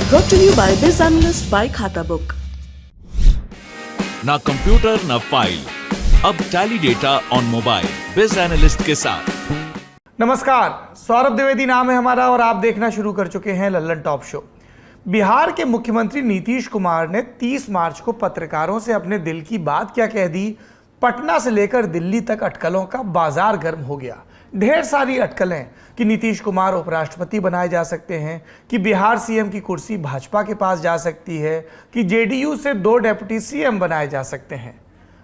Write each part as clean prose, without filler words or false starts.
Brought to you by Biz Analyst by खाता book. ना computer ना फाइल, अब टैली डेटा ऑन मोबाइल बिज एनालिस्ट के साथ। नमस्कार, सौरभ द्विवेदी नाम है हमारा और आप देखना शुरू कर चुके हैं लल्लन टॉप शो। बिहार के मुख्यमंत्री नीतीश कुमार ने 30 मार्च को पत्रकारों से अपने दिल की बात क्या कह दी। पटना से लेकर दिल्ली तक अटकलों का बाजार गर्म हो गया। ढेर सारी अटकलें कि नीतीश कुमार उपराष्ट्रपति बनाए जा सकते हैं, कि बिहार सीएम की कुर्सी भाजपा के पास जा सकती है, कि जेडीयू से 2 डेप्यूटी सीएम बनाए जा सकते हैं।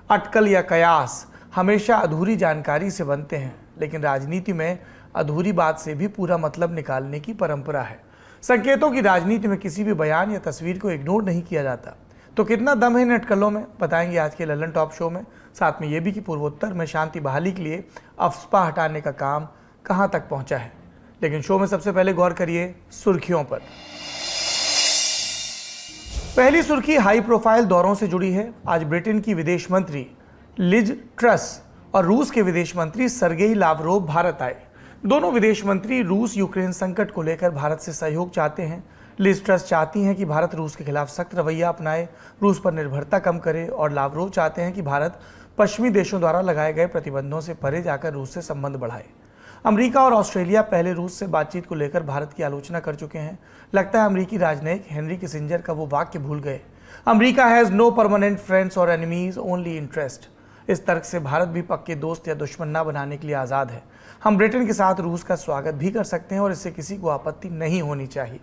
अटकल या कयास हमेशा अधूरी जानकारी से बनते हैं, लेकिन राजनीति में अधूरी बात से भी पूरा मतलब निकालने की परंपरा है। संकेतों की राजनीति में किसी भी बयान या तस्वीर को इग्नोर नहीं किया जाता। तो कितना दम है इन अटकलों में, बताएंगे आज के लल्लन टॉप शो में। साथ में ये भी कि पूर्वोत्तर में शांति बहाली के लिए अफस्पा हटाने का काम कहां तक पहुंचा है। लेकिन शो में सबसे पहले गौर करिए सुर्खियों पर। पहली सुर्खी हाई प्रोफाइल दौरों से जुड़ी है। आज ब्रिटेन की विदेश मंत्री लिज ट्रस और रूस के विदेश मंत्री सर्गेई लावरोव भारत आए। दोनों विदेश मंत्री रूस यूक्रेन संकट को लेकर भारत से सहयोग चाहते हैं। लिज ट्रस चाहती हैं कि भारत रूस के खिलाफ सख्त रवैया अपनाए, रूस पर निर्भरता कम करे, और लावरोव चाहते हैं कि भारत पश्चिमी देशों द्वारा लगाए गए प्रतिबंधों से परे जाकर रूस से संबंध बढ़ाए। अमेरिका और ऑस्ट्रेलिया पहले रूस से बातचीत को लेकर भारत की आलोचना कर चुके हैं। लगता है अमेरिकी राजनयिक हेनरी किसिंजर का वो वाक्य भूल गए, America has no permanent friends और एनिमीज, ओनली इंटरेस्ट। इस तर्क से भारत भी पक्के दोस्त या दुश्मन ना बनाने के लिए आज़ाद है। हम ब्रिटेन के साथ रूस का स्वागत भी कर सकते हैं और इससे किसी को आपत्ति नहीं होनी चाहिए।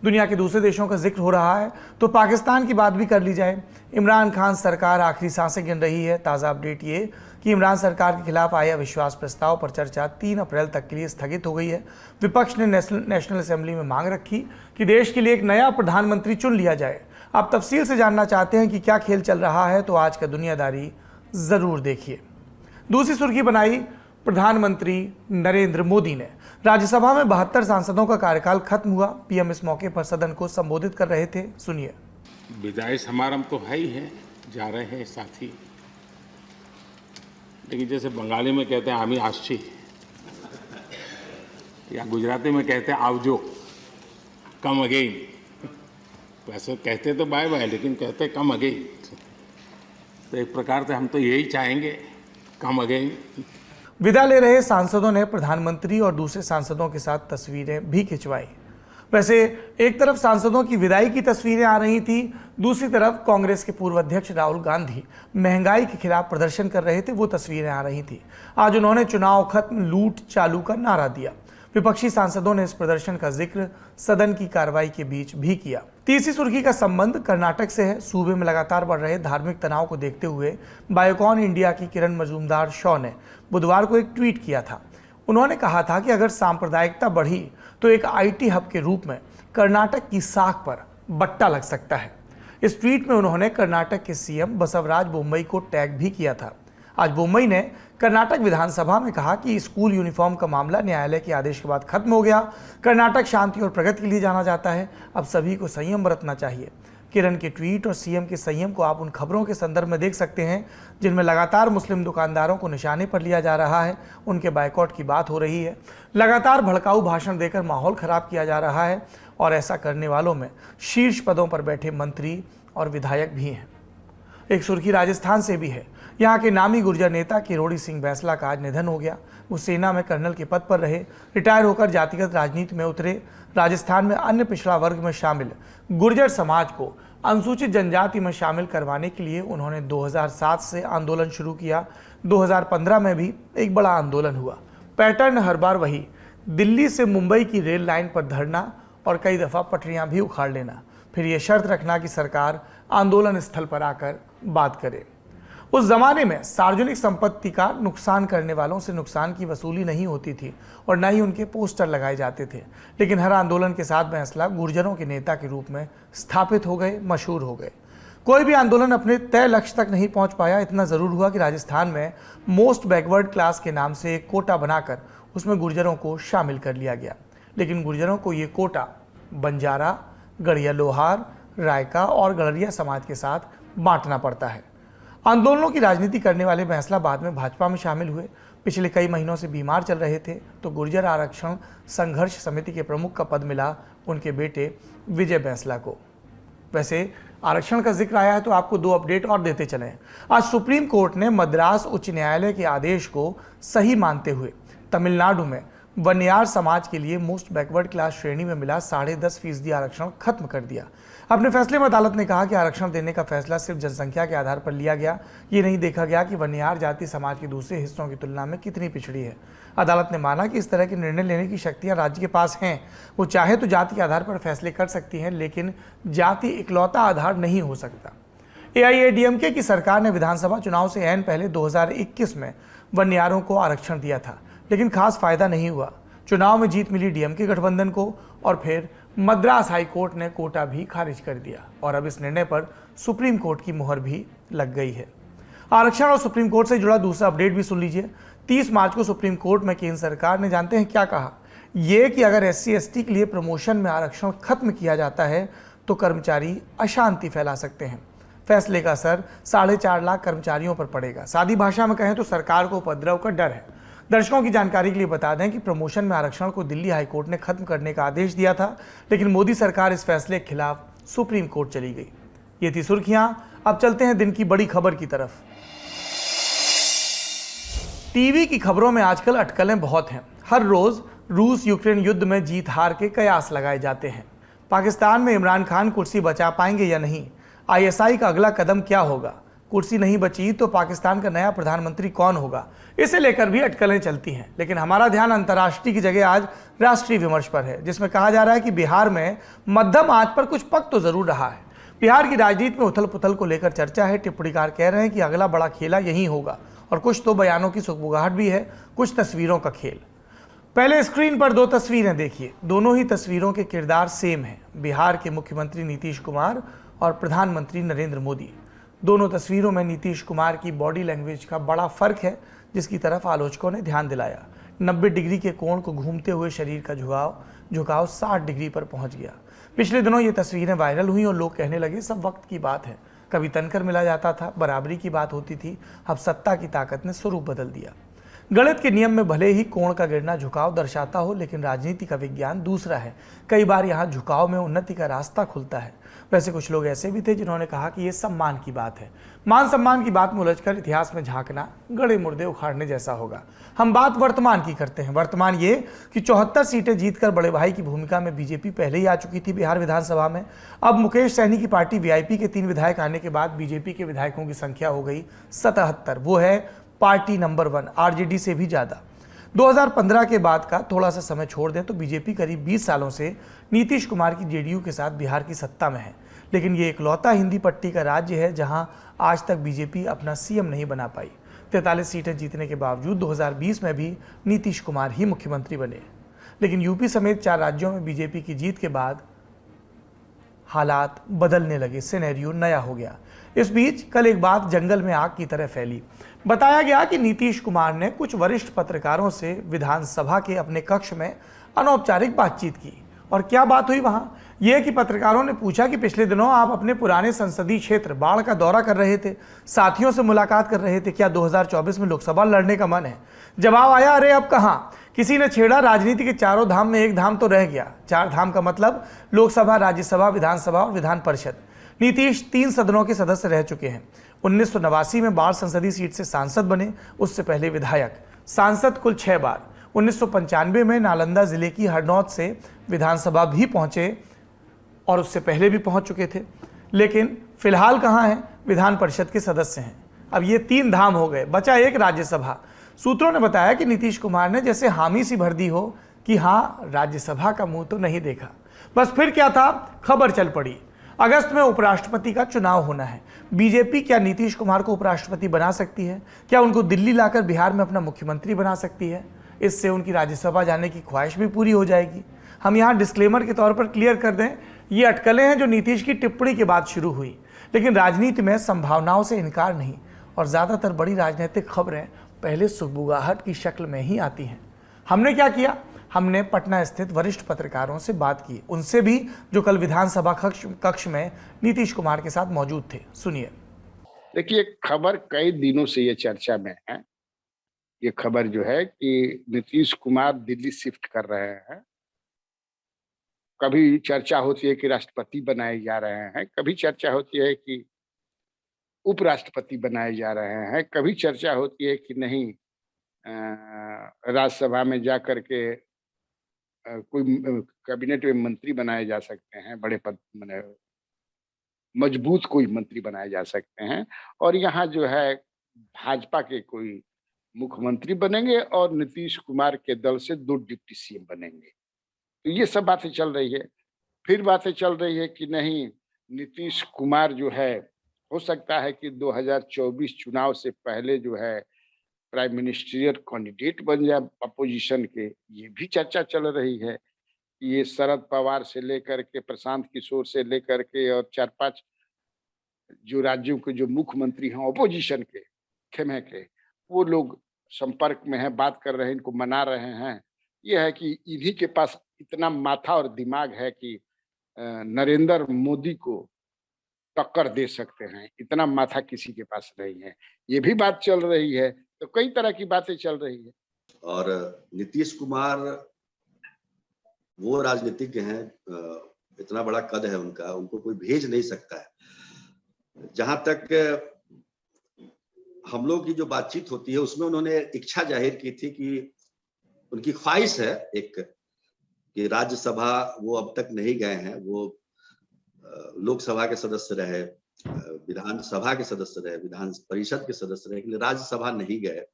दुनिया के दूसरे देशों का जिक्र हो रहा है तो पाकिस्तान की बात भी कर ली जाए। इमरान खान सरकार आखिरी सांसें गिन रही है। ताज़ा अपडेट ये कि इमरान सरकार के खिलाफ आए अविश्वास प्रस्ताव पर चर्चा 3 अप्रैल तक के लिए स्थगित हो गई है। विपक्ष ने नेशनल असेंबली में मांग रखी कि देश के लिए एक नया प्रधानमंत्री चुन लिया जाए। आप तफसील से जानना चाहते हैं कि क्या खेल चल रहा है तो आज का दुनियादारी ज़रूर देखिए। दूसरी सुर्खी बनाई प्रधानमंत्री नरेंद्र मोदी ने। राज्यसभा में 72 सांसदों का कार्यकाल खत्म हुआ। पीएम इस मौके पर सदन को संबोधित कर रहे थे, सुनिए। विदाई समारंभ तो है ही है, जा रहे हैं साथी, लेकिन जैसे बंगाली में कहते हैं आमी आशी, या गुजराती में कहते हैं आवजो, कम अगेन। वैसे कहते तो बाय बाय, लेकिन कहते कम अगेन। तो एक प्रकार से हम तो यही चाहेंगे, कम अगेन। विदा ले रहे सांसदों ने प्रधानमंत्री और दूसरे सांसदों के साथ तस्वीरें भी खिंचवाई। वैसे एक तरफ सांसदों की विदाई की तस्वीरें आ रही थी, दूसरी तरफ कांग्रेस के पूर्व अध्यक्ष राहुल गांधी महंगाई के खिलाफ प्रदर्शन कर रहे थे, वो तस्वीरें आ रही थी। आज उन्होंने चुनाव खत्म, लूट चालू का नारा दिया। विपक्षी सांसदों ने इस प्रदर्शन का जिक्र सदन की कार्रवाई के बीच भी किया। तीसरी सुर्खी का संबंध कर्नाटक से है। सूबे में लगातार बढ़ रहे धार्मिक तनाव को देखते हुए बायोकॉन इंडिया की किरण मजूमदार शॉ ने बुधवार को एक ट्वीट किया था। उन्होंने कहा था कि अगर सांप्रदायिकता बढ़ी तो एक आईटी हब के रूप में कर्नाटक की साख पर बट्टा लग सकता है। इस ट्वीट में उन्होंने कर्नाटक के सीएम बसवराज बोम्मई को टैग भी किया था। आज बोम्मई ने कर्नाटक विधानसभा में कहा कि स्कूल यूनिफॉर्म का मामला न्यायालय के आदेश के बाद खत्म हो गया। कर्नाटक शांति और प्रगति के लिए जाना जाता है, अब सभी को संयम बरतना चाहिए। किरण के ट्वीट और सीएम के संयम को आप उन खबरों के संदर्भ में देख सकते हैं जिनमें लगातार मुस्लिम दुकानदारों को निशाने पर लिया जा रहा है, उनके बायकॉट की बात हो रही है। लगातार भड़काऊ भाषण देकर माहौल खराब किया जा रहा है और ऐसा करने वालों में शीर्ष पदों पर बैठे मंत्री और विधायक भी हैं। एक सुर्खी राजस्थान से भी है। यहाँ के नामी गुर्जर नेता किरोड़ी सिंह बैंसला का आज निधन हो गया। वो सेना में कर्नल के पद पर रहे, रिटायर होकर जातिगत राजनीति में उतरे। राजस्थान में अन्य पिछड़ा वर्ग में शामिल गुर्जर समाज को अनुसूचित जनजाति में शामिल करवाने के लिए उन्होंने 2007 से आंदोलन शुरू किया। 2015 में भी एक बड़ा आंदोलन हुआ। पैटर्न हर बार वही, दिल्ली से मुंबई की रेल लाइन पर धरना और कई दफ़ा पटरियां भी उखाड़ लेना, फिर ये शर्त रखना कि सरकार आंदोलन स्थल पर आकर बात करे। उस जमाने में सार्वजनिक संपत्ति का नुकसान करने वालों से नुकसान की वसूली नहीं होती थी और न ही उनके पोस्टर लगाए जाते थे, लेकिन हर आंदोलन के साथ बैंसला गुर्जरों के नेता के रूप में स्थापित हो गए, मशहूर हो गए। कोई भी आंदोलन अपने तय लक्ष्य तक नहीं पहुंच पाया। इतना ज़रूर हुआ कि राजस्थान में मोस्ट बैकवर्ड क्लास के नाम से एक कोटा बनाकर उसमें गुर्जरों को शामिल कर लिया गया, लेकिन गुर्जरों को ये कोटा बंजारा, गढ़िया लोहार, रायका और गड़रिया समाज के साथ बांटना पड़ता है। आंदोलनों की राजनीति करने वाले बैंसला बाद में भाजपा में शामिल हुए। पिछले कई महीनों से बीमार चल रहे थे, तो गुर्जर आरक्षण संघर्ष समिति के प्रमुख का पद मिला उनके बेटे विजय बैंसला को। वैसे आरक्षण का जिक्र आया है तो आपको 2 अपडेट और देते चलें। आज सुप्रीम कोर्ट ने मद्रास उच्च न्यायालय के आदेश को सही मानते हुए तमिलनाडु में वन्यार समाज के लिए मोस्ट बैकवर्ड क्लास श्रेणी में मिला 10.5% आरक्षण खत्म कर दिया। अपने फैसले में अदालत ने कहा कि आरक्षण देने का फैसला सिर्फ जनसंख्या के आधार पर लिया गया, ये नहीं देखा गया कि वन्यार जाति समाज के दूसरे हिस्सों की तुलना में कितनी पिछड़ी है। अदालत ने माना कि इस तरह के निर्णय लेने की शक्तियां राज्य के पास हैं। वो चाहे तो जाति के आधार पर फैसले कर सकती हैं, लेकिन जाति इकलौता आधार नहीं हो सकता। AIADMK की सरकार ने विधानसभा चुनाव से ऐन पहले 2021 में वन्यारों को आरक्षण दिया था, लेकिन खास फायदा नहीं हुआ। चुनाव में जीत मिली DMK गठबंधन को और फिर मद्रास हाई कोर्ट ने कोटा भी खारिज कर दिया और अब इस निर्णय पर सुप्रीम कोर्ट की मुहर भी लग गई है। आरक्षण और सुप्रीम कोर्ट से जुड़ा दूसरा अपडेट भी सुन लीजिए। 30 मार्च को सुप्रीम कोर्ट में केंद्र सरकार ने जानते हैं क्या कहा? ये कि अगर SC/ST के लिए प्रमोशन में आरक्षण खत्म किया जाता है तो कर्मचारी अशांति फैला सकते हैं। फैसले का असर 4.5 लाख कर्मचारियों पर पड़ेगा। सादी भाषा में कहें तो सरकार को उपद्रव का डर है। दर्शकों की जानकारी के लिए बता दें कि प्रमोशन में आरक्षण को दिल्ली हाईकोर्ट ने खत्म करने का आदेश दिया था, लेकिन मोदी सरकार इस फैसले के खिलाफ सुप्रीम कोर्ट चली गई। ये थी सुर्खियां। अब चलते हैं दिन की बड़ी खबर की तरफ। टीवी की खबरों में आजकल अटकलें बहुत हैं। हर रोज रूस यूक्रेन युद्ध में जीत हार के कयास लगाए जाते हैं। पाकिस्तान में इमरान खान कुर्सी बचा पाएंगे या नहीं? ISI का अगला कदम क्या होगा? कुर्सी नहीं बची तो पाकिस्तान का नया प्रधानमंत्री कौन होगा? इसे लेकर भी अटकलें चलती हैं, लेकिन हमारा ध्यान अंतर्राष्ट्रीय की जगह आज राष्ट्रीय विमर्श पर है, जिसमें कहा जा रहा है कि बिहार में मध्यम आंच पर कुछ पक तो जरूर रहा है। बिहार की राजनीति में उथल पुथल को लेकर चर्चा है। टिप्पणीकार कह रहे हैं कि अगला बड़ा खेला यही होगा, और कुछ तो बयानों की सुगबुगाहट भी है, कुछ तस्वीरों का खेल। पहले स्क्रीन पर 2 तस्वीरें देखिए। दोनों ही तस्वीरों के किरदार सेम हैं, बिहार के मुख्यमंत्री नीतीश कुमार और प्रधानमंत्री नरेंद्र मोदी। दोनों तस्वीरों में नीतीश कुमार की बॉडी लैंग्वेज का बड़ा फर्क है, जिसकी तरफ आलोचकों ने ध्यान दिलाया। 90 डिग्री के कोण को घूमते हुए शरीर का झुकाव 60 डिग्री पर पहुंच गया। पिछले दिनों ये तस्वीरें वायरल हुई और लोग कहने लगे सब वक्त की बात है। कभी तनकर मिला जाता था, बराबरी की बात होती थी, अब सत्ता की ताकत ने स्वरूप बदल दिया। गणित के नियम में भले ही कोण का गिरना झुकाव दर्शाता हो, लेकिन राजनीति का विज्ञान दूसरा है। कई बार यहाँ झुकाव में उन्नति का रास्ता खुलता है। वैसे कुछ लोग ऐसे भी थे जिन्होंने कहा कि ये सम्मान की बात है। मान सम्मान की बात में उलझकर इतिहास में झांकना गड़े मुर्दे उखाड़ने जैसा होगा। हम बात वर्तमान की करते हैं। वर्तमान ये कि 74 सीटें जीतकर बड़े भाई की भूमिका में बीजेपी पहले ही आ चुकी थी बिहार विधानसभा में। अब मुकेश सहनी की पार्टी VIP के 3 विधायक आने के बाद बीजेपी के विधायकों की संख्या हो गई 77। वो है पार्टी नंबर 1, RJD से भी ज्यादा। 2015 के बाद का थोड़ा सा समय छोड़ दें तो बीजेपी करीब 20 सालों से नीतीश कुमार की JDU के साथ बिहार की सत्ता में है, लेकिन ये इकलौता हिंदी पट्टी का राज्य है जहां आज तक बीजेपी अपना CM नहीं बना पाई। 43 सीटें जीतने के बावजूद 2020 में भी नीतीश कुमार ही मुख्यमंत्री बने, लेकिन यूपी समेत 4 राज्यों में बीजेपी की जीत के बाद हालात बदलने लगे, सिनेरियो नया हो गया। इस बीच कल एक बात जंगल में आग की तरह फैली। बताया गया कि नीतीश कुमार ने कुछ वरिष्ठ पत्रकारों से विधानसभा के अपने कक्ष में अनौपचारिक बातचीत की। और क्या बात हुई वहां? यह कि पत्रकारों ने पूछा कि पिछले दिनों आप अपने पुराने संसदीय क्षेत्र बाढ़ का दौरा कर रहे थे, साथियों से मुलाकात कर रहे थे, क्या 2024 में लोकसभा लड़ने का मन है? जवाब आया, अरे अब कहां। किसी ने छेड़ा राजनीति के चारों धाम में एक धाम तो रह गया। 4 धाम का मतलब लोकसभा, राज्यसभा, विधानसभा और विधान परिषद। नीतीश 3 सदनों के सदस्य रह चुके हैं। 1989 में बाढ़ संसदीय सीट से सांसद बने, उससे पहले विधायक, सांसद कुल 6 बार। 1995 में नालंदा जिले की हरनौत से विधानसभा भी पहुंचे और उससे पहले भी पहुंच चुके थे, लेकिन फिलहाल कहां हैं? विधान परिषद के सदस्य हैं। अब ये 3 धाम हो गए, बचा एक राज्यसभा। सूत्रों ने बताया कि नीतीश कुमार ने जैसे हामी सी भर दी हो कि हाँ, राज्यसभा का मुंह तो नहीं देखा। बस फिर क्या था, खबर चल पड़ी। अगस्त में उपराष्ट्रपति का चुनाव होना है। बीजेपी क्या नीतीश कुमार को उपराष्ट्रपति बना सकती है? क्या उनको दिल्ली लाकर बिहार में अपना मुख्यमंत्री बना सकती है? इससे उनकी राज्यसभा जाने की ख्वाहिश भी पूरी हो जाएगी। हम यहाँ डिस्क्लेमर के तौर पर क्लियर कर दें, ये अटकलें हैं जो नीतीश की टिप्पणी के बाद शुरू हुई, लेकिन राजनीति में संभावनाओं से इनकार नहीं, और ज़्यादातर बड़ी राजनीतिक खबरें पहले सुगबुगाहट की शक्ल में ही आती हैं। हमने क्या किया? हमने पटना स्थित वरिष्ठ पत्रकारों से बात की, उनसे भी जो कल विधानसभा कक्ष में नीतीश कुमार के साथ मौजूद थे। सुनिए। देखिए, खबर कई दिनों से ये चर्चा में है ये खबर जो है कि नीतीश कुमार दिल्ली शिफ्ट कर रहे हैं। कभी चर्चा होती है कि राष्ट्रपति बनाए जा रहे हैं, कभी चर्चा होती है कि उपराष्ट्रपति बनाए जा रहे हैं, कभी चर्चा होती है कि नहीं राज्यसभा में जा करके कोई कैबिनेट में मंत्री बनाए जा सकते हैं, बड़े पद मजबूत कोई मंत्री बनाए जा सकते हैं। और यहाँ जो है भाजपा के कोई मुख्यमंत्री बनेंगे और नीतीश कुमार के दल से 2 डिप्टी सीएम बनेंगे। तो ये सब बातें चल रही है। फिर बातें चल रही है कि नहीं, नीतीश कुमार जो है हो सकता है कि 2024 चुनाव से पहले जो है प्राइम मिनिस्टरियल कैंडिडेट बन जाए अपोजिशन के। ये भी चर्चा चल रही है। ये शरद पवार से लेकर के प्रशांत किशोर से लेकर के और 4-5 जो राज्यों के जो मुख्यमंत्री हैं अपोजिशन के खेमे के, वो लोग संपर्क में हैं, बात कर रहे हैं, इनको मना रहे हैं। ये है कि इन्हीं के पास इतना माथा और दिमाग है कि नरेंद्र मोदी को टक्कर दे सकते हैं, इतना माथा किसी के पास नहीं है। ये भी बात चल रही है। तो कई तरह की बातें चल रही है। और नीतीश कुमार वो राजनीतिज्ञ हैं, इतना बड़ा कद है उनका, उनको कोई भेज नहीं सकता है। जहां तक हम लोग की जो बातचीत होती है उसमें उन्होंने इच्छा जाहिर की थी कि उनकी ख्वाहिश है एक कि राज्यसभा वो अब तक नहीं गए हैं, वो लोकसभा के सदस्य रहे, विधानसभा के सदस्य रहे, विधान परिषद के सदस्य रहे, लेकिन राज्यसभा नहीं गए।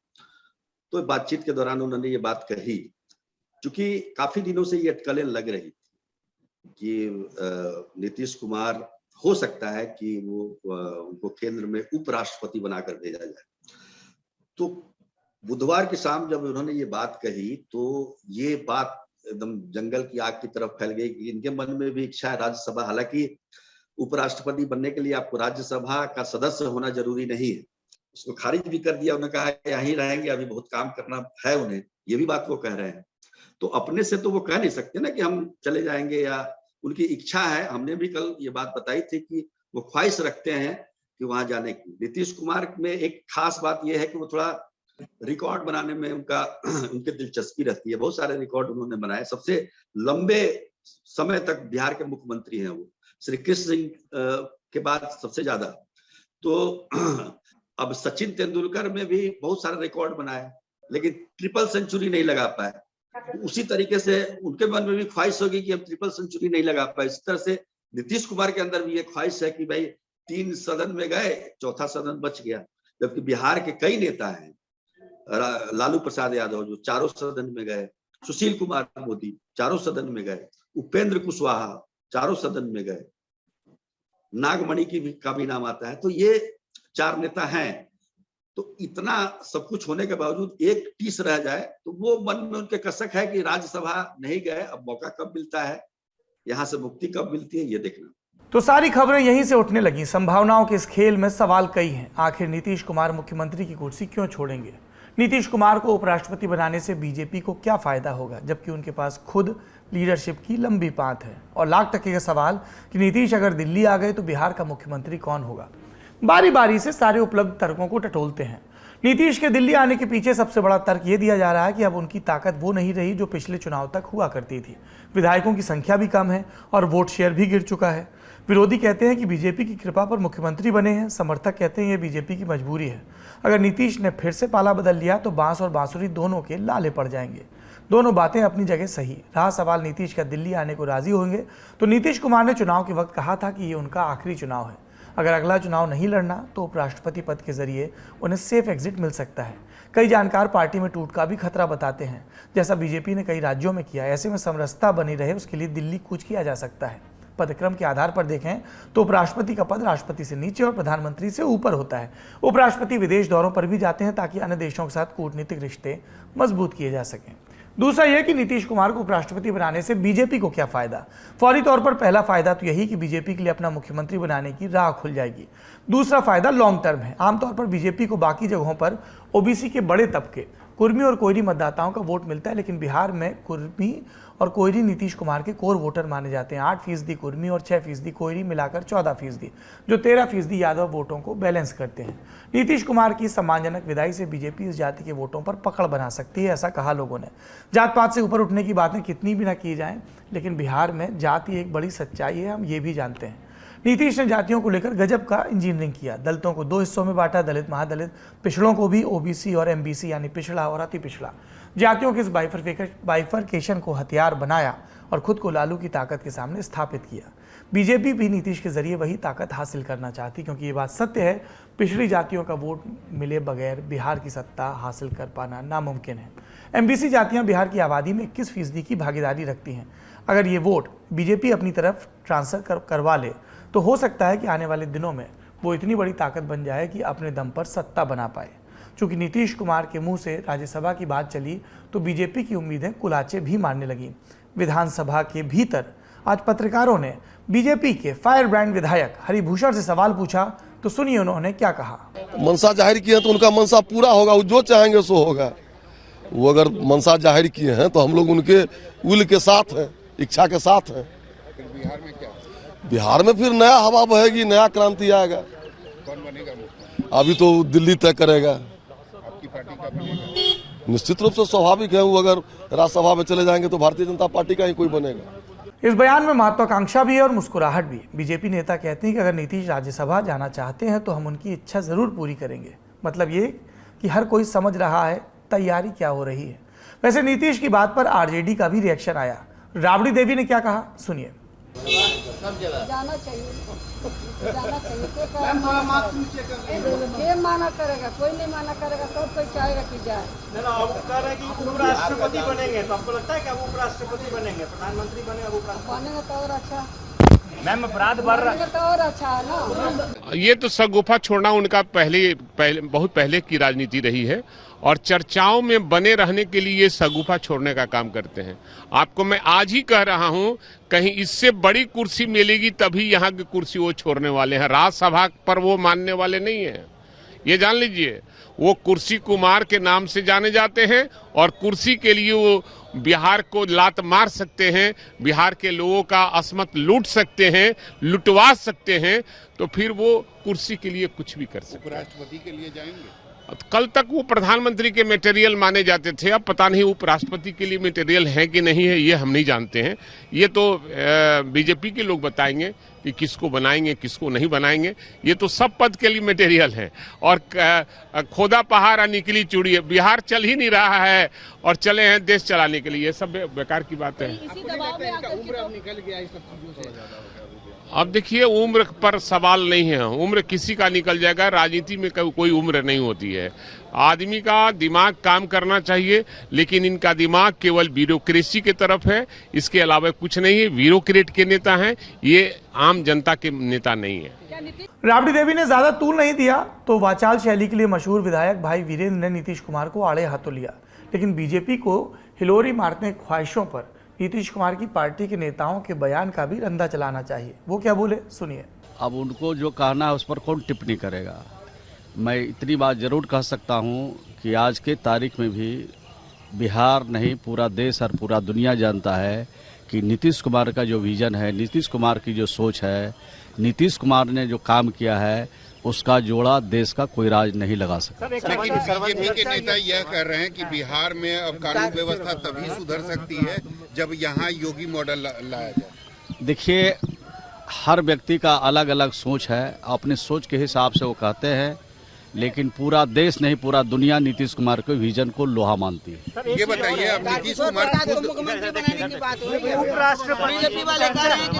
तो बातचीत के दौरान उन्होंने ये बात कही, क्योंकि काफी दिनों से ये अटकलें लग रही थी कि नीतीश कुमार हो सकता है कि वो उनको केंद्र में उपराष्ट्रपति बनाकर भेजा जाए। तो बुधवार की शाम जब उन्होंने ये बात कही तो ये बात एकदम जंगल की आग की तरफ फैल गई कि इनके मन में भी इच्छा है राज्यसभा। हालांकि उपराष्ट्रपति बनने के लिए आपको राज्यसभा का सदस्य होना जरूरी नहीं है, उसको खारिज भी कर दिया। उन्होंने कहा यहीं रहेंगे, अभी बहुत काम करना है उन्हें, ये भी बात वो कह रहे हैं। तो अपने से तो वो कह नहीं सकते ना कि हम चले जाएंगे, या उनकी इच्छा है। हमने भी कल ये बात बताई थी कि वो ख्वाहिश रखते हैं कि वहां जाने की। नीतीश कुमार में एक खास बात यह है कि वो थोड़ा रिकॉर्ड बनाने में उनके दिलचस्पी रहती है। बहुत सारे रिकॉर्ड उन्होंने बनाए। सबसे लंबे समय तक बिहार के मुख्यमंत्री हैं वो, श्री कृष्ण सिंह के बाद सबसे ज्यादा। तो अब सचिन तेंदुलकर में भी बहुत सारे रिकॉर्ड बनाए, लेकिन ट्रिपल सेंचुरी नहीं लगा पाए। उसी तरीके से उनके मन में भी ख्वाहिश होगी कि हम ट्रिपल सेंचुरी नहीं लगा पाए। इस तरह से नीतीश कुमार के अंदर भी ये ख्वाहिश है कि भाई 3 सदन में गए, चौथा सदन बच गया। जबकि बिहार के कई नेता हैं, लालू प्रसाद यादव जो 4 सदन में गए, सुशील कुमार मोदी 4 सदन में गए, उपेंद्र कुशवाहा 4 सदन में गए, नागमणि का भी नाम आता है। तो ये 4 नेता हैं। तो इतना सब कुछ होने के बावजूद एक टीस रह जाए तो वो मन में उनके कसक है कि राज्यसभा नहीं गए, अब मौका कब मिलता है, यहाँ से मुक्ति कब मिलती है, ये देखना। तो सारी खबरें यहीं से उठने लगी। संभावनाओं के इस खेल में सवाल कई हैं। आखिर नीतीश कुमार मुख्यमंत्री की कुर्सी क्यों छोड़ेंगे? नीतीश कुमार को उपराष्ट्रपति बनाने से बीजेपी को क्या फायदा होगा, जबकि उनके पास खुद लीडरशिप की लंबी पांत है? और लाख टके का सवाल कि नीतीश अगर दिल्ली आ गए तो बिहार का मुख्यमंत्री कौन होगा? बारी बारी से सारे उपलब्ध तर्कों को टटोलते हैं। नीतीश के दिल्ली आने के पीछे सबसे बड़ा तर्क यह दिया जा रहा है कि अब उनकी ताकत वो नहीं रही जो पिछले चुनाव तक हुआ करती थी। विधायकों की संख्या भी कम है और वोट शेयर भी गिर चुका है। विरोधी कहते हैं कि बीजेपी की कृपा पर मुख्यमंत्री बने हैं, समर्थक कहते हैं यह बीजेपी की मजबूरी है। अगर नीतीश ने फिर से पाला बदल लिया तो बांस और बांसुरी दोनों के लाले पड़ जाएंगे। दोनों बातें अपनी जगह सही। रहा सवाल नीतीश का दिल्ली आने को राजी होंगे, तो नीतीश कुमार ने चुनाव के वक्त कहा था कि ये उनका आखिरी चुनाव है। अगर अगला चुनाव नहीं लड़ना तो उपराष्ट्रपति पद के जरिए उन्हें सेफ एग्जिट मिल सकता है। कई जानकार पार्टी में टूट का भी खतरा बताते हैं, जैसा बीजेपी ने कई राज्यों में किया। ऐसे में समरसता बनी रहे उसके लिए दिल्ली कूच किया जा सकता है। पदक्रम के आधार पर देखें तो उपराष्ट्रपति का पद राष्ट्रपति से नीचे और प्रधानमंत्री से ऊपर होता है। उपराष्ट्रपति विदेश दौरों पर भी जाते हैं ताकि अन्य देशों के साथ कूटनीतिक रिश्ते मजबूत किए जा सकें। दूसरा यह कि नीतीश कुमार को उपराष्ट्रपति बनाने से बीजेपी को क्या फायदा? फौरी तौर पर पहला फायदा तो यही कि बीजेपी के लिए अपना मुख्यमंत्री बनाने की राह खुल जाएगी। दूसरा फायदा लॉन्ग टर्म है। आमतौर पर बीजेपी को बाकी जगहों पर ओबीसी के बड़े तबके कुर्मी और कोयरी मतदाताओं का वोट मिलता है, लेकिन बिहार में कुर्मी और कोयरी नीतीश कुमार के कोर वोटर माने जाते हैं। 8% कुर्मी और 6% कोयरी मिलाकर 14%, जो 13% यादव वोटों को बैलेंस करते हैं। नीतीश कुमार की सम्मानजनक विदाई से बीजेपी इस जाति के वोटों पर पकड़ बना सकती है, ऐसा कहा लोगों ने। जात पात से ऊपर उठने की बातें कितनी भी ना की जाएं, लेकिन बिहार में जाति एक बड़ी सच्चाई है, हम ये भी जानते हैं। नीतीश ने जातियों को लेकर गजब का इंजीनियरिंग किया। दलितों को 2 हिस्सों में बांटा, दलित, महादलित, पिछड़ों को भी ओबीसी और एमबीसी यानी पिछड़ा और अति पिछड़ा। जातियों के इस बाइफरकेशन को हथियार बनाया और खुद को लालू की ताकत के सामने स्थापित किया। बीजेपी भी नीतीश के जरिए वही ताकत हासिल करना चाहती, क्योंकि ये बात सत्य है, पिछड़ी जातियों का वोट मिले बगैर बिहार की सत्ता हासिल कर पाना नामुमकिन है। एमबीसी जातियां बिहार की आबादी में 21% की भागीदारी रखती हैं। अगर ये वोट बीजेपी अपनी तरफ ट्रांसफर करवा ले तो हो सकता है कि आने वाले दिनों में वो इतनी बड़ी ताकत बन जाए कि अपने दम पर सत्ता बना पाए। चूंकि नीतीश कुमार के मुंह से राज्यसभा की बात चली तो बीजेपी की उम्मीदें कुलाचे भी मारने लगी। विधानसभा के भीतर आज पत्रकारों ने बीजेपी के फायर ब्रांड विधायक हरिभूषण से सवाल पूछा, तो सुनिए उन्होंने क्या कहा। मनसा जाहिर किए हैं तो उनका मनसा पूरा होगा, वो जो चाहेंगे सो होगा। वो अगर मनसा जाहिर किए हैं तो हम लोग उनके विल के साथ हैं, इच्छा के साथ हैं। बिहार में क्या, बिहार में फिर नया हवा बहेगी, नया क्रांति आएगा। कौन बनेगा? अभी तो दिल्ली तय करेगा। आपकी पार्टी का बनेगा? निश्चित रूप से स्वाभाविक है, वो अगर राज्यसभा में चले जाएंगे तो भारतीय जनता पार्टी का ही कोई बनेगा। इस बयान में महत्वाकांक्षा भी है और मुस्कुराहट भी। बीजेपी नेता कहते हैं कि अगर नीतीश राज्यसभा जाना चाहते हैं तो हम उनकी इच्छा जरूर पूरी करेंगे। मतलब ये कि हर कोई समझ रहा है तैयारी क्या हो रही है। वैसे नीतीश की बात पर आरजेडी का भी रिएक्शन आया। राबड़ी देवी ने क्या कहा, सुनिए। जाना चाहिए, जाना चाहिए। ये माना करेगा, कोई नहीं माना करेगा, सब कोई चाहेगा कि जाए। आप कह रहे हैं कि उपराष्ट्रपति बनेंगे, तो आपको लगता है कि आप उपराष्ट्रपति बनेंगे, प्रधानमंत्री बनेंगे, बनेंगे तो और अच्छा। मैम अपराध बढ़ रहा है तो और अच्छा है ना। ये तो सगुफा छोड़ना उनका बहुत पहले की राजनीति रही है और चर्चाओं में बने रहने के लिए ये सगुफा छोड़ने का काम करते हैं। आपको मैं आज ही कह रहा हूं, कहीं इससे बड़ी कुर्सी मिलेगी तभी यहाँ की कुर्सी वो छोड़ने वाले हैं। राज्यसभा पर वो मानने वाले नहीं हैं, ये जान लीजिए। वो कुर्सी कुमार के नाम से जाने जाते हैं और कुर्सी के लिए वो बिहार को लात मार सकते हैं, बिहार के लोगों का असमत लूट सकते हैं, लुटवा सकते हैं, तो फिर वो कुर्सी के लिए कुछ भी कर सकते हैं। उपराष्ट्रपति के लिए जाएंगे? कल तक वो प्रधानमंत्री के मटेरियल माने जाते थे, अब पता नहीं उपराष्ट्रपति के लिए मटेरियल है कि नहीं है, ये हम नहीं जानते हैं। ये तो बीजेपी के लोग बताएंगे कि किसको बनाएंगे किसको नहीं बनाएंगे। ये तो सब पद के लिए मटेरियल है और खोदा पहाड़ निकली चूड़ी है। बिहार चल ही नहीं रहा है और चले हैं देश चलाने के लिए, ये सब बेकार की बात है। अब देखिए, उम्र पर सवाल नहीं है, उम्र किसी का निकल जाएगा। राजनीति में कोई उम्र नहीं होती है। आदमी का दिमाग काम करना चाहिए, लेकिन इनका दिमाग केवल ब्यूरोक्रेसी की तरफ है, इसके अलावा कुछ नहीं है। ब्यूरोक्रेट के नेता हैं ये, आम जनता के नेता नहीं है। राबड़ी देवी ने ज्यादा तूल नहीं दिया तो वाचाल शैली के लिए मशहूर विधायक भाई वीरेंद्र ने नीतीश कुमार को आड़े हाथों लिया। लेकिन बीजेपी को हिलोरी मारने ख्वाहिशों पर नीतीश कुमार की पार्टी के नेताओं के बयान का भी रंदा चलाना चाहिए। वो क्या बोले, सुनिए। अब उनको जो कहना है उस पर कौन टिप्पणी करेगा। मैं इतनी बात जरूर कह सकता हूं कि आज के तारीख में भी बिहार नहीं पूरा देश और पूरा दुनिया जानता है कि नीतीश कुमार का जो विजन है, नीतीश कुमार की जो सोच है, नीतीश कुमार ने जो काम किया है, उसका जोड़ा देश का कोई राज नहीं लगा सकता। लेकिन बीजेपी के नेता यह कह रहे हैं कि बिहार में अब कानून व्यवस्था तभी सुधर सकती है जब यहाँ योगी मॉडल लाया जाए। देखिए, हर व्यक्ति का अलग अलग सोच है, अपने सोच के हिसाब से वो कहते हैं, लेकिन पूरा देश नहीं पूरा दुनिया नीतीश कुमार के विजन को लोहा मानती है। ये बताइए, अब नीतीश कुमार उपराष्ट्रपति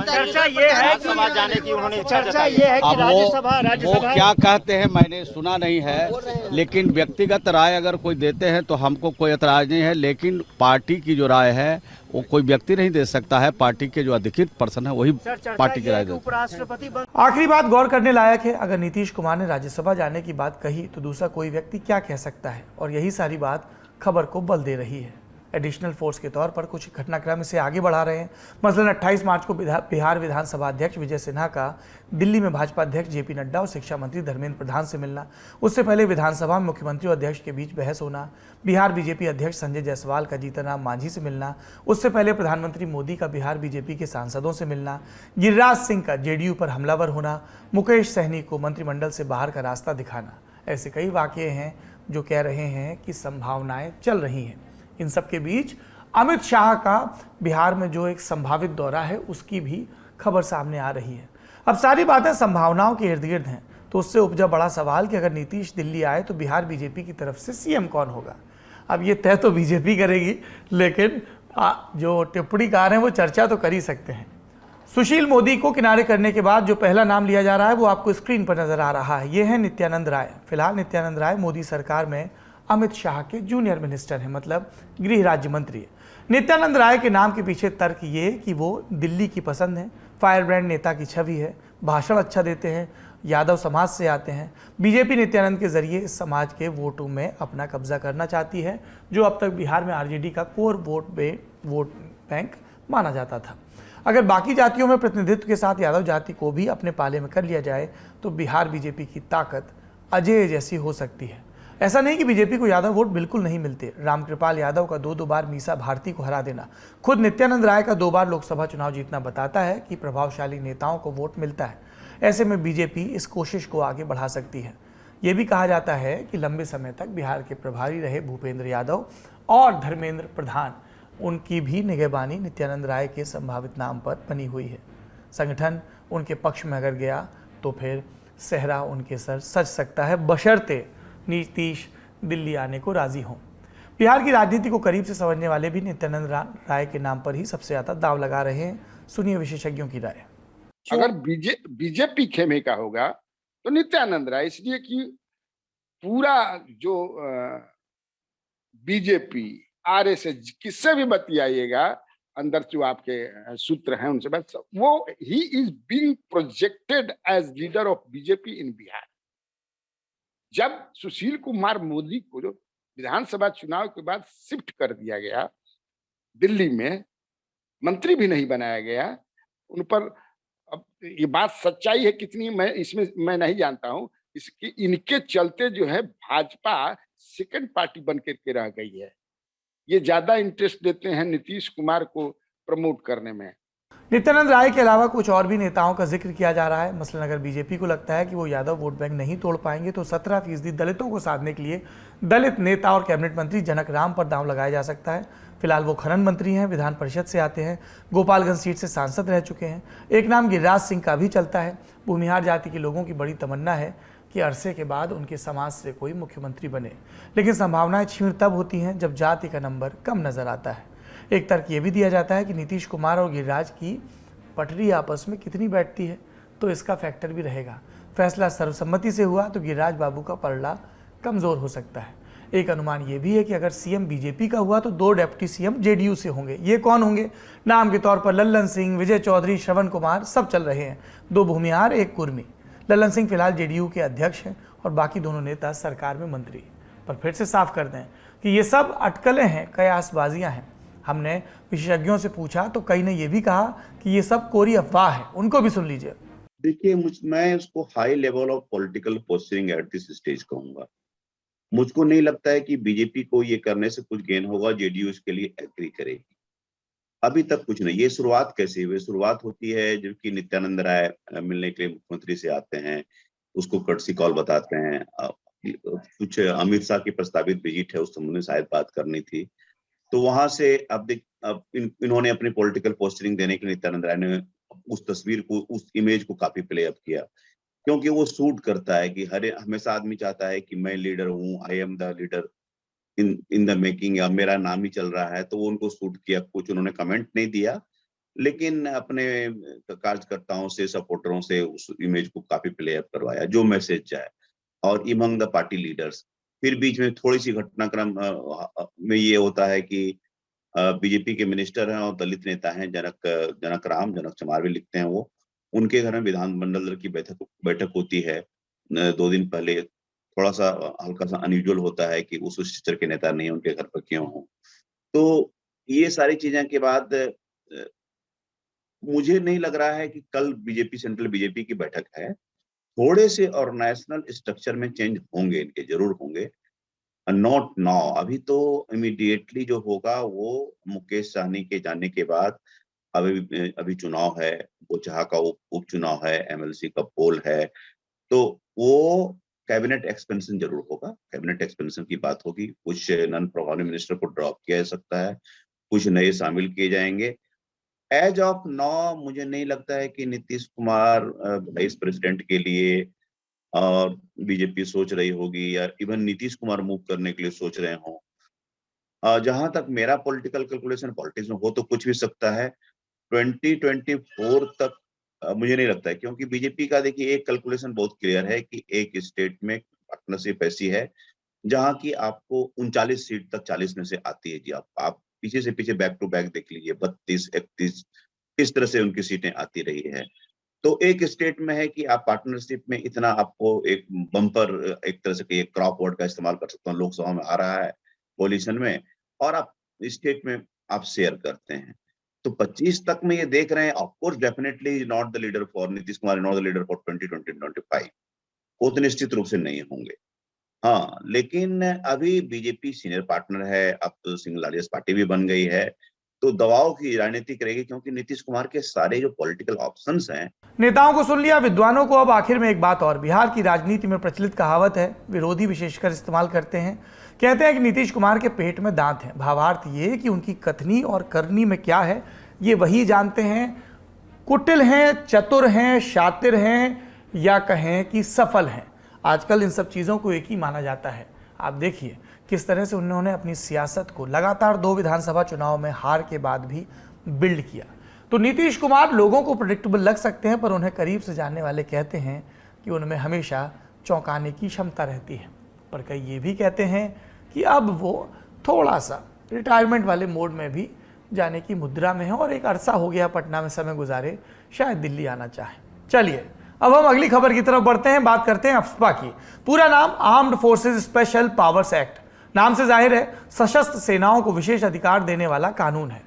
चर्चा ये है कि सभा जाने की उन्होंने चर्चा ये है कि वो क्या कहते हैं मैंने सुना नहीं है, लेकिन व्यक्तिगत राय अगर कोई देते हैं तो हमको कोई एतराज नहीं है। लेकिन पार्टी की जो राय है वो कोई व्यक्ति नहीं दे सकता है, पार्टी के जो अधिकृत पर्सन है वही पार्टी की राय देते हैं। आखिरी बात गौर करने लायक है। अगर नीतीश कुमार ने राज्यसभा जाने की बात कही तो दूसरा कोई व्यक्ति क्या कह सकता है, और यही सारी बात खबर को बल दे रही है। एडिशनल फोर्स के तौर पर कुछ घटनाक्रम इसे आगे बढ़ा रहे हैं। मसलन 28 मार्च को बिहार विधानसभा अध्यक्ष विजय सिन्हा का दिल्ली में भाजपा अध्यक्ष जेपी नड्डा और शिक्षा मंत्री धर्मेंद्र प्रधान से मिलना, उससे पहले विधानसभा में मुख्यमंत्री और अध्यक्ष के बीच बहस होना, बिहार बीजेपी अध्यक्ष संजय जायसवाल का जीतन राम मांझी से मिलना, उससे पहले प्रधानमंत्री मोदी का बिहार बीजेपी के सांसदों से मिलना, गिरिराज सिंह का जेडीयू पर हमलावर होना, मुकेश सहनी को मंत्रिमंडल से बाहर का रास्ता दिखाना, ऐसे कई वाकये हैं जो कह रहे हैं कि संभावनाएं चल रही हैं। इन सब के बीच अमित शाह का बिहार में जो एक संभावित दौरा है उसकी भी खबर सामने आ रही है। अब सारी बातें संभावनाओं के इर्द गिर्द हैं, तो उससे उपजा बड़ा सवाल कि अगर नीतीश दिल्ली आए तो बिहार बीजेपी की तरफ से सीएम कौन होगा। अब ये तय तो बीजेपी करेगी, लेकिन जो टिप्पणीकार हैं वो चर्चा तो कर ही सकते हैं। सुशील मोदी को किनारे करने के बाद जो पहला नाम लिया जा रहा है वो आपको स्क्रीन पर नजर आ रहा है। ये है नित्यानंद राय। फिलहाल नित्यानंद राय मोदी सरकार में अमित शाह के जूनियर मिनिस्टर हैं, मतलब गृह राज्य मंत्री है। नित्यानंद राय के नाम के पीछे तर्क ये कि वो दिल्ली की पसंद है, फायर ब्रांड नेता की छवि है, भाषण अच्छा देते हैं, यादव समाज से आते हैं। बीजेपी नित्यानंद के जरिए इस समाज के वोटों में अपना कब्जा करना चाहती है, जो अब तक बिहार में आरजेडी का कोर वोट बैंक माना जाता था। अगर बाकी जातियों में प्रतिनिधित्व के साथ यादव जाति को भी अपने पाले में कर लिया जाए तो बिहार बीजेपी की ताकत अजय जैसी हो सकती है। ऐसा नहीं कि बीजेपी को यादव वोट बिल्कुल नहीं मिलते। रामकृपाल यादव का दो बार मीसा भारती को हरा देना, खुद नित्यानंद राय का 2 बार लोकसभा चुनाव जीतना बताता है कि प्रभावशाली नेताओं को वोट मिलता है। ऐसे में बीजेपी इस कोशिश को आगे बढ़ा सकती है। ये भी कहा जाता है कि लंबे समय तक बिहार के प्रभारी रहे भूपेंद्र यादव और धर्मेंद्र प्रधान, उनकी भी निगहबानी नित्यानंद राय के संभावित नाम पर बनी हुई है। संगठन उनके पक्ष में अगर गया तो फिर सेहरा उनके सर सज सकता है, बशर्ते नीतीश दिल्ली आने को राजी हों। बिहार की राजनीति को करीब से समझने वाले भी नित्यानंद राय के नाम पर ही सबसे ज्यादा दाव लगा रहे हैं। सुनिए विशेषज्ञों की राय। अगर बीजेपी खेमे का होगा तो नित्यानंद राय, इसलिए कि पूरा जो बीजेपी आरएसएस किससे भी बतियाइएगा, अंदर जो आपके सूत्र हैं उनसे बात, वो ही is being projected as leader of BJP in Bihar. जब सुशील कुमार मोदी को जो विधानसभा चुनाव के बाद शिफ्ट कर दिया गया, दिल्ली में मंत्री भी नहीं बनाया गया, उन पर, अब ये बात सच्चाई है कितनी मैं नहीं जानता हूं, इसके इनके चलते जो है भाजपा सेकंड पार्टी बन करके रह गई है। ये ज्यादा इंटरेस्ट देते हैं नीतीश कुमार को प्रमोट करने में। नित्यानंद राय के अलावा कुछ और भी नेताओं का जिक्र किया जा रहा है। मसलन अगर बीजेपी को लगता है कि वो यादव वोट बैंक नहीं तोड़ पाएंगे तो 17% दलितों को साधने के लिए दलित नेता और कैबिनेट मंत्री जनक राम पर दांव लगाया जा सकता है। फिलहाल वो खनन मंत्री हैं, विधान परिषद से आते हैं, गोपालगंज सीट से सांसद रह चुके हैं। एक नाम गिरिराज सिंह का भी चलता है। भूमिहार जाति के लोगों की बड़ी तमन्ना है कि अरसे के बाद उनके समाज से कोई मुख्यमंत्री बने, लेकिन संभावनाएं क्षीण तब होती हैं जब जाति का नंबर कम नजर आता है। एक तर्क ये भी दिया जाता है कि नीतीश कुमार और गिरिराज की पटरी आपस में कितनी बैठती है, तो इसका फैक्टर भी रहेगा। फैसला सर्वसम्मति से हुआ तो गिरिराज बाबू का पलड़ा कमजोर हो सकता है। एक अनुमान ये भी है कि अगर सीएम बीजेपी का हुआ तो 2 डिप्टी सीएम जेडीयू से होंगे। ये कौन होंगे? नाम के तौर पर लल्लन सिंह, विजय चौधरी, श्रवण कुमार सब चल रहे हैं। 2 भूमिहार, 1 कुर्मी। लल्लन सिंह फिलहाल जेडीयू के अध्यक्ष हैं और बाकी दोनों नेता सरकार में मंत्री। पर फिर से साफ कर दें कि ये सब अटकलें हैं, कयासबाजियां हैं। हमने विशेषज्ञों से पूछा तो कई ने यह भी कहा कि ये सब कोरी अफवाह है। उनको भी सुन लीजिए। देखिए, मैं उसको high level of political posturing at this stage कहूंगा। मुझको नहीं लगता है कि बीजेपी को ये करने से कुछ गेन होगा, जेडीयू इसके लिए एग्री करेगी। अभी तक कुछ नहीं। ये शुरुआत कैसी हुई? शुरुआत होती है जबकि नित्यानंद राय मिलने के लिए मुख्यमंत्री से आते हैं, उसको कर्टसी कॉल बताते हैं। कुछ अमित शाह की प्रस्तावित विजिट है, उस संबंध में शायद बात करनी थी। तो वहां से अब इन्होंने अपनी पॉलिटिकल पोस्टरिंग देने के लिए नित्यानंद राय ने उस तस्वीर को, उस इमेज को काफी प्ले अप किया, क्योंकि वो सूट करता है कि हमेशा आदमी चाहता है कि मैं लीडर हूँ, I am the leader in the making, या मेरा नाम ही चल रहा है। तो वो उनको सूट किया। कुछ उन्होंने कमेंट नहीं दिया, लेकिन अपने कार्यकर्ताओं से, सपोर्टरों से उस इमेज को काफी प्ले अप करवाया, जो मैसेज जाए। और इमंग द पार्टी लीडर्स, फिर बीच में थोड़ी सी घटनाक्रम में ये होता है कि बीजेपी के मिनिस्टर हैं और दलित नेता हैं, जनक चमार भी लिखते हैं वो, उनके घर में विधानमंडल की बैठक होती है 2 दिन पहले। थोड़ा सा हल्का सा अनयूजुअल होता है कि उस स्टेचर के नेता नहीं उनके घर पर क्यों हो। तो ये सारी चीजें के बाद मुझे नहीं लग रहा है कि कल बीजेपी सेंट्रल बीजेपी की बैठक है, थोड़े से ऑर्गेनाइजेशनल स्ट्रक्चर में चेंज होंगे, इनके जरूर होंगे, नॉट नाउ। अभी तो इमीडिएटली जो होगा वो मुकेश सहनी के जाने के बाद अभी चुनाव है, बोचहा का उपचुनाव है, एमएलसी का पोल है, तो वो कैबिनेट एक्सपेंशन जरूर होगा। कैबिनेट एक्सपेंशन की बात होगी, कुछ नॉन प्रभारी मिनिस्टर को ड्रॉप किया जा सकता है, कुछ नए शामिल किए जाएंगे। एज ऑफ नाउ मुझे नहीं लगता है कि नीतीश कुमार वाइस प्रेसिडेंट के लिए और बीजेपी सोच रही होगी, या इवन नीतीश कुमार मूव करने के लिए सोच रहे हो। जहां तक मेरा पॉलिटिकल कैलकुलेशन, पॉलिटिक्स में हो तो कुछ भी सकता है, 2024 तक मुझे नहीं लगता है, क्योंकि बीजेपी का देखिए एक कैलकुलेशन बहुत क्लियर है कि एक स्टेट में पार्टनरशिप ऐसी है जहां की आपको 39 सीट तक 40 में से आती है। जी आप पीछे से पीछे बैक टू बैक देख लीजिए, 32, 31 इस तरह से उनकी सीटें आती रही है। तो एक स्टेट में है कि आप पार्टनरशिप में इतना आपको एक बम्पर, एक तरह से एक क्रॉप वर्ड का इस्तेमाल कर सकते हैं, लोकसभा में आ रहा है कोलिशन में, और आप स्टेट में आप शेयर करते हैं। तो 25 तक में ये देख रहे हैं, of course definitely not the leader for Nitish Kumar, not the leader for 2025, वो तो निश्चित रूप से नहीं होंगे। हाँ, लेकिन अभी बीजेपी सीनियर पार्टनर है, अब तो सिंगल लार्जेस्ट पार्टी भी बन गई है, तो दबाव की राजनीति करेगी, क्योंकि नीतीश कुमार के सारे जो पॉलिटिकल ऑप्शंस हैं। नेताओं को सुन लिया, विद्वानों को अब आखिर में एक बात और। बिहार की राजनीति में प्रचलित कहावत है, विरोधी विशेषकर इस्तेमाल करते हैं, कहते हैं कि नीतीश कुमार के पेट में दांत हैं। भावार्थ ये कि उनकी कथनी और करनी में क्या है ये वही जानते हैं। कुटिल हैं, चतुर हैं, शातिर हैं, या कहें कि सफल हैं। आजकल इन सब चीज़ों को एक ही माना जाता है। आप देखिए किस तरह से उन्होंने अपनी सियासत को लगातार 2 विधानसभा चुनाव में हार के बाद भी बिल्ड किया। तो नीतीश कुमार लोगों को प्रेडिक्टेबल लग सकते हैं, पर उन्हें करीब से जानने वाले कहते हैं कि उनमें हमेशा चौंकाने की क्षमता रहती है। पर कई ये भी कहते हैं कि अब वो थोड़ा सा रिटायरमेंट वाले मोड में भी जाने की मुद्रा में है, और एक अरसा हो गया पटना में समय गुजारे, शायद दिल्ली आना चाहे। चलिए अब हम अगली खबर की तरफ बढ़ते हैं, बात करते हैं अफ्स्पा की। पूरा नाम armed forces special powers act. नाम से जाहिर है सशस्त्र सेनाओं को विशेष अधिकार देने वाला कानून है।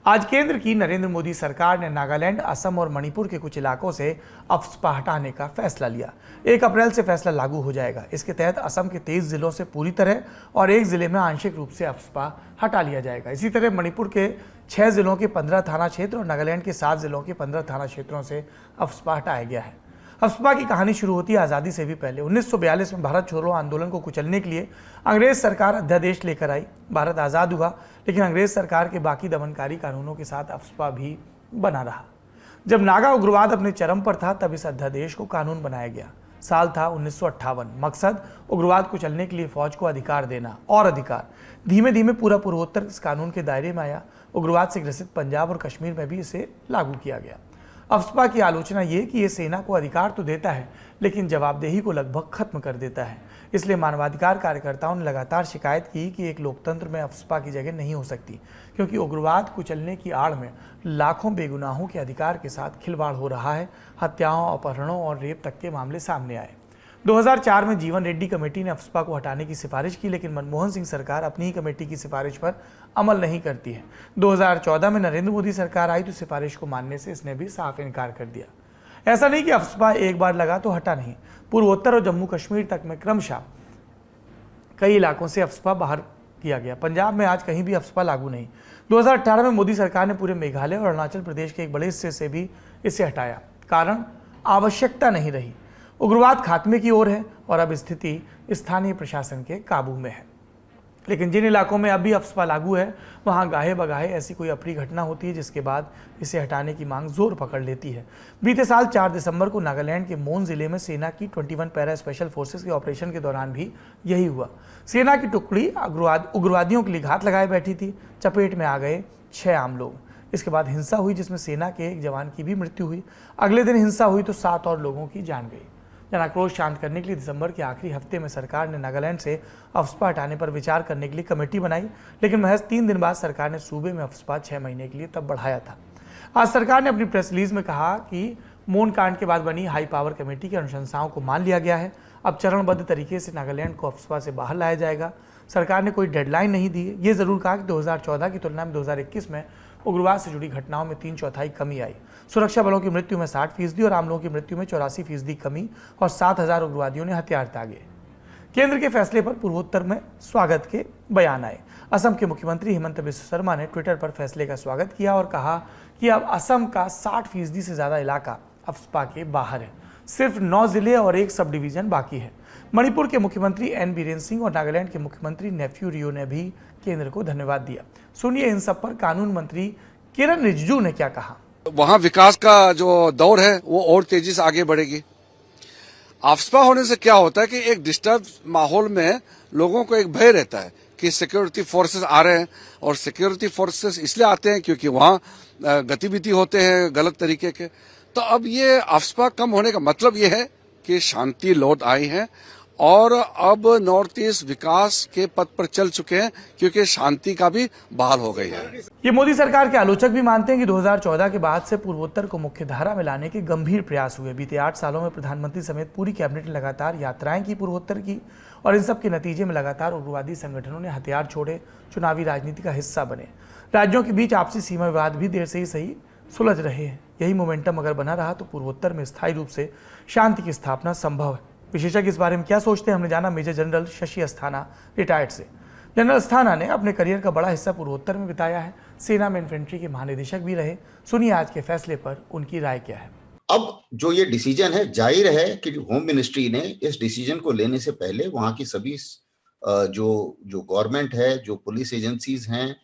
आज केंद्र की नरेंद्र मोदी सरकार ने नागालैंड, असम और मणिपुर के कुछ इलाकों से अफ्स्पा हटाने का फैसला लिया। 1 अप्रैल से फैसला लागू हो जाएगा। इसके तहत असम के 23 जिलों से पूरी तरह और 1 जिले में आंशिक रूप से अफ्स्पा हटा लिया जाएगा। इसी तरह मणिपुर के 6 जिलों के 15 थाना क्षेत्र और नागालैंड के 7 जिलों के 15 थाना क्षेत्रों से अफ्स्पा हटाया गया है। अफ्स्पा की कहानी शुरू होती है आज़ादी से भी पहले। 1942 में भारत छोड़ो आंदोलन को कुचलने के लिए अंग्रेज सरकार अध्यादेश लेकर आई। भारत आज़ाद हुआ, लेकिन अंग्रेज सरकार के बाकी दमनकारी कानूनों के साथ अफ्स्पा भी बना रहा। जब नागा उग्रवाद अपने चरम पर था, तब इस अध्यादेश को कानून बनाया गया। साल था 1958। मकसद उग्रवाद को चलने के लिए फौज को अधिकार देना और अधिकार। धीमे धीमे पूरा पूर्वोत्तर इस कानून के दायरे में आया। उग्रवाद से ग्रसित पंजाब और कश्मीर में भी इसे लागू किया गया। अफ्स्पा की आलोचना ये कि ये सेना को अधिकार तो देता है, लेकिन जवाबदेही को लगभग खत्म कर देता है। इसलिए मानवाधिकार कार्यकर्ताओं ने लगातार शिकायत की कि एक लोकतंत्र में अफ्स्पा की जगह नहीं हो सकती, क्योंकि उग्रवाद कुचलने की आड़ में लाखों बेगुनाहों के अधिकार के साथ खिलवाड़ हो रहा है। हत्याओं, अपहरणों और रेप तक के मामले सामने आए। 2004 में जीवन रेड्डी कमेटी ने अफ्स्पा को हटाने की सिफारिश की, लेकिन मनमोहन सिंह सरकार अपनी ही कमेटी की सिफारिश पर अमल नहीं करती है। 2014 में नरेंद्र मोदी सरकार आई तो सिफारिश को मानने से इसने भी साफ इनकार कर दिया। ऐसा नहीं कि अफ्स्पा एक बार लगा तो हटा नहीं। पूर्वोत्तर और जम्मू कश्मीर तक में क्रमशः कई इलाकों से अफ्स्पा बाहर किया गया। पंजाब में आज कहीं भी अफ्स्पा लागू नहीं। 2018 में मोदी सरकार ने पूरे मेघालय और अरुणाचल प्रदेश के एक बड़े हिस्से से भी इसे हटाया। कारण आवश्यकता नहीं रही। उग्रवाद खात्मे की ओर है और अब स्थिति स्थानीय प्रशासन के काबू में है। लेकिन जिन इलाकों में अब भी अफ्स्पा लागू है, वहां गाहे बगाहे ऐसी कोई अप्रिय घटना होती है जिसके बाद इसे हटाने की मांग जोर पकड़ लेती है। बीते साल 4 दिसंबर को नागालैंड के मोन जिले में सेना की 21 पैरा स्पेशल फोर्सेस के ऑपरेशन के दौरान भी यही हुआ। सेना की टुकड़ी उग्रवादियों के लिए घात लगाए बैठी थी। चपेट में आ गए 6 आम लोग। इसके बाद हिंसा हुई, जिसमें सेना के एक जवान की भी मृत्यु हुई। अगले दिन हिंसा हुई तो 7 और लोगों की जान गई। जन आक्रोश शांत करने के लिए दिसंबर के आखिरी हफ्ते में सरकार ने नागालैंड से अफ्स्पा हटाने पर विचार करने के लिए कमेटी बनाई, लेकिन महज 3 दिन बाद सरकार ने सूबे में अफ्स्पा 6 महीने के लिए तब बढ़ाया था। आज सरकार ने अपनी प्रेस रिलीज में कहा कि मोन कांड के बाद बनी हाई पावर कमेटी की अनुशंसाओं को मान लिया गया है। अब चरणबद्ध तरीके से नागालैंड को अफ्स्पा से बाहर लाया जाएगा। सरकार ने कोई डेडलाइन नहीं दी है। ये जरूर कहा कि 2014 की तुलना में 2021 में उग्रवाद से जुड़ी घटनाओं में 3/4 कमी आई। सुरक्षा बलों की मृत्यु में 60% और आम लोगों की मृत्यु में 84% कमी और 7,000 उग्रवादियों ने हथियार दागे। केंद्र के फैसले पर पूर्वोत्तर में स्वागत के बयान आए। असम के मुख्यमंत्री हेमंत बिस्वा शर्मा ने ट्विटर पर फैसले का स्वागत किया और कहा कि अब असम का 60% से ज्यादा इलाका अफ्स्पा के बाहर है। सिर्फ 9 जिले और 1 सब डिवीजन बाकी है। मणिपुर के मुख्यमंत्री एन बीरेन सिंह और नागालैंड के मुख्यमंत्री नेफ्यू रियो ने भी केंद्र को धन्यवाद दिया। सुनिए इन सब पर कानून मंत्री किरण रिजिजू ने क्या कहा। वहां विकास का जो दौर है वो और तेजी से आगे बढ़ेगी। अफ्स्पा होने से क्या होता है कि एक डिस्टर्ब माहौल में लोगों को एक भय रहता है कि सिक्योरिटी फोर्सेस आ रहे हैं, और सिक्योरिटी फोर्सेस इसलिए आते हैं क्योंकि वहां गतिविधि होते हैं गलत तरीके के। तो अब ये अफ्स्पा कम होने का मतलब ये है कि शांति लौट आई है और अब नॉर्थ ईस्ट विकास के पथ पर चल चुके हैं क्योंकि शांति का भी बहाल हो गई है। ये मोदी सरकार के आलोचक भी मानते हैं कि 2014 के बाद से पूर्वोत्तर को मुख्य धारा में लाने के गंभीर प्रयास हुए। बीते 8 सालों में प्रधानमंत्री समेत पूरी कैबिनेट ने लगातार यात्राएं की पूर्वोत्तर की, और इन सब के नतीजे में लगातार उग्रवादी संगठनों ने हथियार छोड़े, चुनावी राजनीति का हिस्सा बने। राज्यों के बीच आपसी सीमा विवाद भी देर से ही सही सुलझ रहे हैं। यही मोमेंटम अगर बना रहा तो पूर्वोत्तर में स्थायी रूप से शांति की स्थापना संभव है। विशेषज्ञ इस बारे में क्या सोचते हैं, हमने जाना major general Shashi Asthana retired से। जनरल अस्थाना ने अपने करियर का बड़ा हिस्सा पूर्वोत्तर में बिताया है। सेना में इन्फेंट्री के महानिदेशक भी रहे। सुनिए आज के फैसले पर उनकी राय क्या है। अब जो ये डिसीजन है, जाहिर है कि होम मिनिस्ट्री ने इस डिसीजन को लेने से पहले वहां की सभी जो गवर्नमेंट है, जो पुलिस एजेंसीज हैं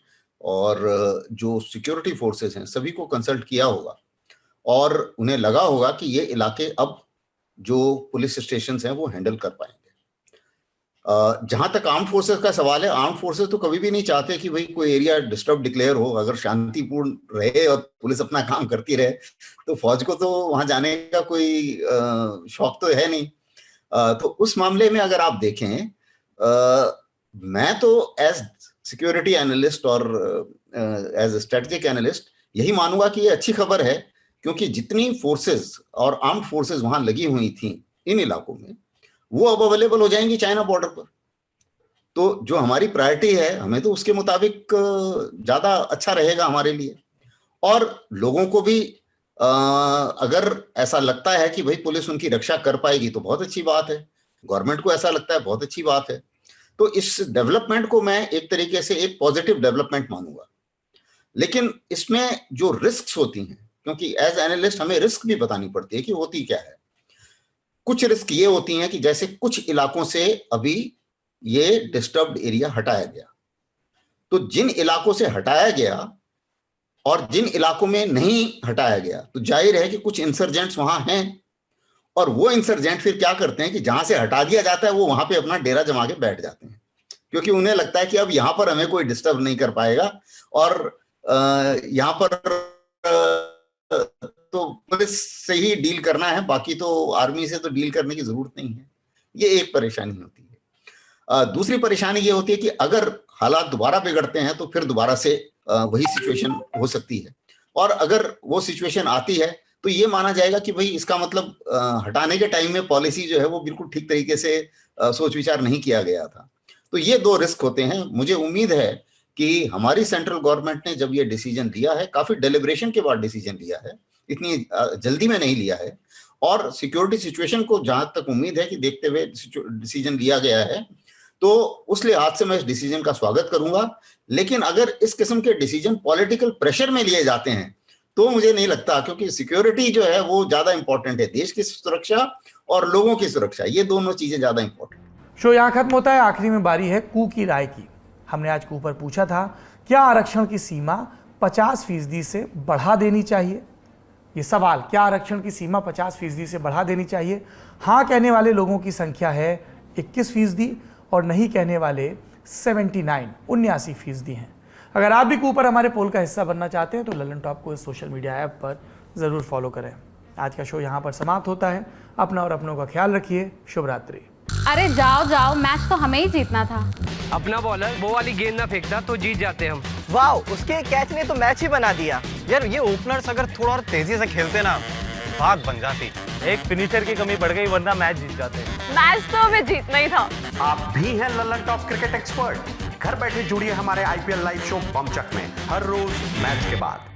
और जो सिक्योरिटी फोर्सेस हैं, सभी को कंसल्ट किया होगा और उन्हें लगा होगा कि ये इलाके अब जो पुलिस स्टेशन हैं वो हैंडल कर पाएंगे। जहां तक आर्म फोर्सेस का सवाल है, आर्म फोर्सेस तो कभी भी नहीं चाहते कि भाई कोई एरिया डिस्टर्ब डिक्लेयर हो। अगर शांतिपूर्ण रहे और पुलिस अपना काम करती रहे तो फौज को तो वहां जाने का कोई शौक तो है नहीं। तो उस मामले में अगर आप देखें, मैं तो एज सिक्योरिटी एनालिस्ट और एज स्ट्रेटेजिक एनालिस्ट यही मानूंगा कि ये अच्छी खबर है, क्योंकि जितनी फोर्सेस और आर्म्ड फोर्सेस वहां लगी हुई थी इन इलाकों में, वो अब अवेलेबल हो जाएंगी चाइना बॉर्डर पर। तो जो हमारी प्रायोरिटी है, हमें तो उसके मुताबिक ज्यादा अच्छा रहेगा हमारे लिए। और लोगों को भी अगर ऐसा लगता है कि भाई पुलिस उनकी रक्षा कर पाएगी तो बहुत अच्छी बात है। गवर्नमेंट को ऐसा लगता है, बहुत अच्छी बात है। तो इस डेवलपमेंट को मैं एक तरीके से एक पॉजिटिव डेवलपमेंट मानूंगा। लेकिन इसमें जो रिस्क होती हैं, क्योंकि एज एनालिस्ट हमें रिस्क भी बतानी पड़ती है कि होती क्या है। कुछ रिस्क ये होती हैं कि जैसे कुछ इलाकों से अभी ये डिस्टर्ब्ड एरिया हटाया गया, तो जिन इलाकों से हटाया गया और जिन इलाकों में नहीं हटाया गया, तो जाहिर है कि कुछ इंसर्जेंट्स वहां हैं, और वो इंसर्जेंट फिर क्या करते हैं कि जहां से हटा दिया जाता है वो वहां पे अपना डेरा जमा के बैठ जाते हैं, क्योंकि उन्हें लगता है कि अब यहां पर हमें कोई डिस्टर्ब नहीं कर पाएगा और यहां पर तो पुलिस से ही डील करना है, बाकी तो आर्मी से तो डील करने की जरूरत नहीं है। ये एक परेशानी होती है। दूसरी परेशानी ये होती है कि अगर हालात दोबारा बिगड़ते हैं तो फिर दोबारा से वही सिचुएशन हो सकती है, और अगर वो सिचुएशन आती है तो ये माना जाएगा कि भाई इसका मतलब हटाने के टाइम में पॉलिसी जो है वो बिल्कुल ठीक तरीके से सोच विचार नहीं किया गया था। तो ये 2 रिस्क होते हैं। मुझे उम्मीद है कि हमारी सेंट्रल गवर्नमेंट ने जब ये डिसीजन लिया है, काफी डेलिब्रेशन के बाद डिसीजन लिया है, इतनी जल्दी में नहीं लिया है, और सिक्योरिटी सिचुएशन को जहां तक उम्मीद है कि देखते हुए डिसीजन लिया गया है, तो उस लिहाज से मैं इस डिसीजन का स्वागत करूंगा। लेकिन अगर इस किस्म के डिसीजन पॉलिटिकल प्रेशर में लिए जाते हैं तो मुझे नहीं लगता, क्योंकि सिक्योरिटी जो है वो ज्यादा इंपॉर्टेंट है। देश की सुरक्षा और लोगों की सुरक्षा, ये दोनों चीजें ज्यादा इंपॉर्टेंट। शो यहाँ खत्म होता है। आखिरी में बारी है कू की राय की। हमने आज कू पर पूछा था, क्या आरक्षण की सीमा 50% से बढ़ा देनी चाहिए? ये सवाल, क्या आरक्षण की सीमा 50% से बढ़ा देनी चाहिए? हाँ कहने वाले लोगों की संख्या है 21% और नहीं कहने वाले 79% हैं। अगर आप भी कू पर हमारे पोल का हिस्सा बनना चाहते हैं तो ललन टॉप को इस सोशल मीडिया ऐप पर ज़रूर फॉलो करें। आज का शो यहाँ पर समाप्त होता है। अपना और अपनों का ख्याल रखिए। शुभ रात्रि। अरे जाओ जाओ, मैच तो हमें ही जीतना था। अपना बॉलर वो वाली गेंद ना फेंकता तो जीत जाते हम। वाह, उसके कैच ने तो मैच ही बना दिया। यार ये ओपनर्स अगर थोड़ा और तेजी से खेलते ना, बात बन जाती। एक फिनिशर की कमी बढ़ गई, वरना मैच जीत जाते। मैच तो हमें जीतना ही था। आप भी हैं लल्लन टॉप क्रिकेट एक्सपर्ट? घर बैठे जुड़िए हमारे IPL लाइव शो बमचक में हर रोज मैच के बाद।